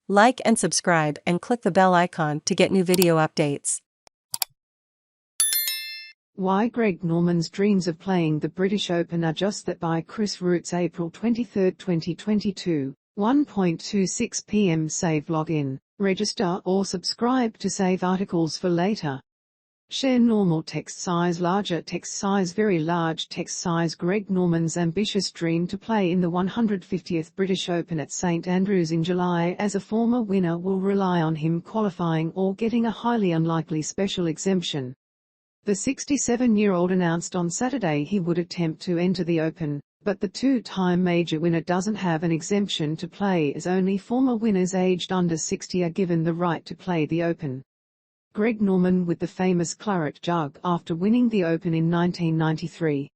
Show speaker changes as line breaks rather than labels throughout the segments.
Like and subscribe and click the bell icon to get new video updates.
Why Greg Norman's dreams of playing the British Open are just that, by Chris Roots, April 23, 2022, 1:26 p.m. Save login, register or subscribe to save articles for later. Share normal text size, larger text size, very large text size. Greg Norman's ambitious dream to play in the 150th British Open at St Andrews in July as a former winner will rely on him qualifying or getting a highly unlikely special exemption. The 67-year-old announced on Saturday he would attempt to enter the Open, but the two-time major winner doesn't have an exemption to play, as only former winners aged under 60 are given the right to play the Open. Greg Norman with the famous claret jug after winning the Open in 1993.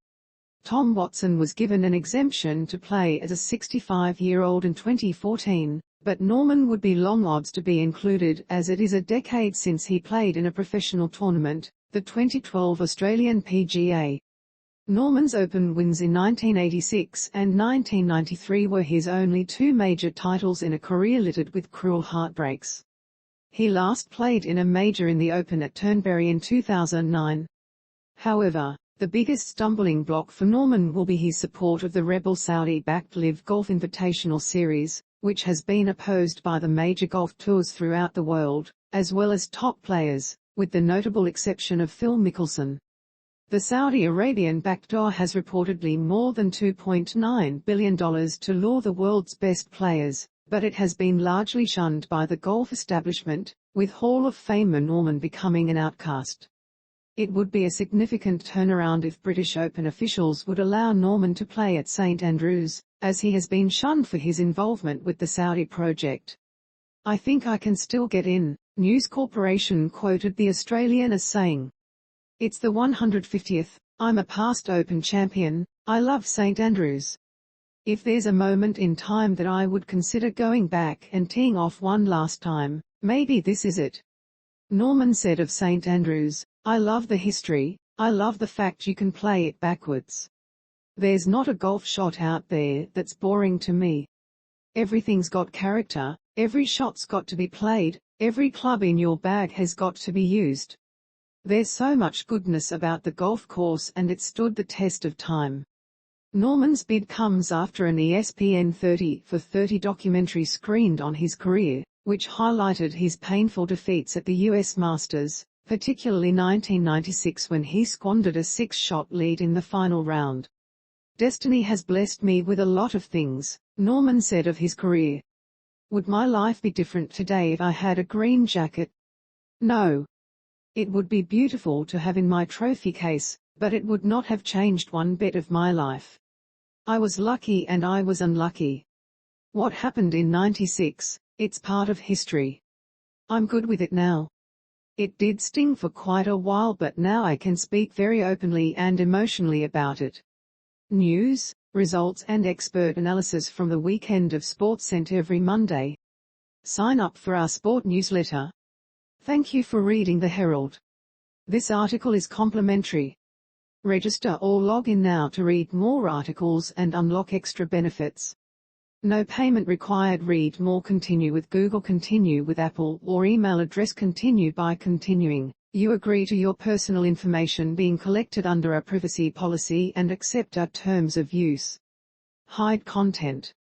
Tom Watson was given an exemption to play as a 65-year-old in 2014, but Norman would be long odds to be included, as it is a decade since he played in a professional tournament, the 2012 Australian PGA. Norman's Open wins in 1986 and 1993 were his only two major titles in a career littered with cruel heartbreaks. He last played in a major in the Open at Turnberry in 2009. However, the biggest stumbling block for Norman will be his support of the rebel Saudi-backed Live Golf Invitational Series, which has been opposed by the major golf tours throughout the world, as well as top players, with the notable exception of Phil Mickelson. The Saudi Arabian backdoor has reportedly more than $2.9 billion to lure the world's best players, but it has been largely shunned by the golf establishment, with Hall of Famer Norman becoming an outcast. It would be a significant turnaround if British Open officials would allow Norman to play at St Andrews, as he has been shunned for his involvement with the Saudi project. "I think I can still get in," News Corporation quoted the Australian as saying. "It's the 150th, I'm a past Open champion, I love St Andrews. If there's a moment in time that I would consider going back and teeing off one last time, maybe this is it." Norman said of St Andrews, "I love the history, I love the fact you can play it backwards. There's not a golf shot out there that's boring to me. Everything's got character, every shot's got to be played, every club in your bag has got to be used. There's so much goodness about the golf course and it stood the test of time." Norman's bid comes after an ESPN 30 for 30 documentary screened on his career, which highlighted his painful defeats at the US Masters, particularly 1996 when he squandered a 6-shot lead in the final round. "Destiny has blessed me with a lot of things," Norman said of his career. "Would my life be different today if I had a green jacket? No. It would be beautiful to have in my trophy case, but it would not have changed one bit of my life. I was lucky and I was unlucky. What happened in '96, it's part of history. I'm good with it now. It did sting for quite a while, but now I can speak very openly and emotionally about it." News, results and expert analysis from the weekend of sports sent every Monday. Sign up for our sport newsletter. Thank you for reading the Herald. This article is complimentary. Register or log in now to read more articles and unlock extra benefits. No payment required. Read more. Continue with Google, continue with Apple, or email address continue by continuing. You agree to your personal information being collected under a privacy policy and accept our terms of use. Hide content.